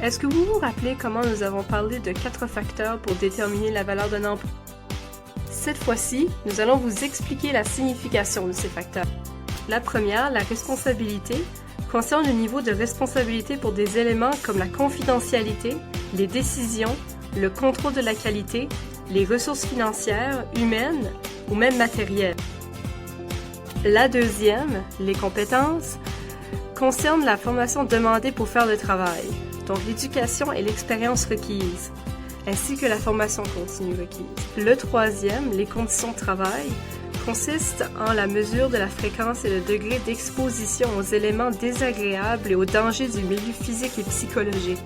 Est-ce que vous vous rappelez comment nous avons parlé de 4 facteurs pour déterminer la valeur d'un emploi? Cette fois-ci, nous allons vous expliquer la signification de ces facteurs. La première, la responsabilité, concerne le niveau de responsabilité pour des éléments comme la confidentialité, les décisions, le contrôle de la qualité, les ressources financières, humaines ou même matérielles. La deuxième, les compétences, concerne la formation demandée pour faire le travail, donc l'éducation et l'expérience requises, ainsi que la formation continue requise. Le troisième, les conditions de travail, consiste en la mesure de la fréquence et le degré d'exposition aux éléments désagréables et aux dangers du milieu physique et psychologique,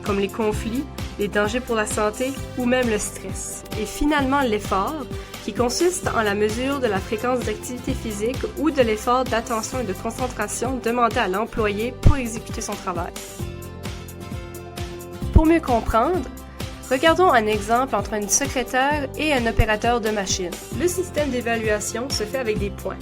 comme les conflits, les dangers pour la santé ou même le stress. Et finalement, l'effort, qui consiste en la mesure de la fréquence d'activité physique ou de l'effort d'attention et de concentration demandé à l'employé pour exécuter son travail. Pour mieux comprendre, regardons un exemple entre une secrétaire et un opérateur de machine. Le système d'évaluation se fait avec des points.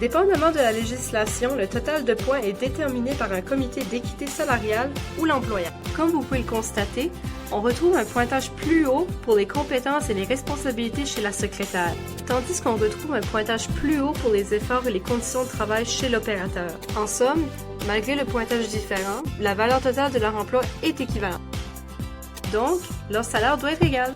Dépendamment de la législation, le total de points est déterminé par un comité d'équité salariale ou l'employeur. Comme vous pouvez le constater, on retrouve un pointage plus haut pour les compétences et les responsabilités chez la secrétaire, tandis qu'on retrouve un pointage plus haut pour les efforts et les conditions de travail chez l'opérateur. En somme, malgré le pointage différent, la valeur totale de leur emploi est équivalente. Donc, leur salaire doit être égal.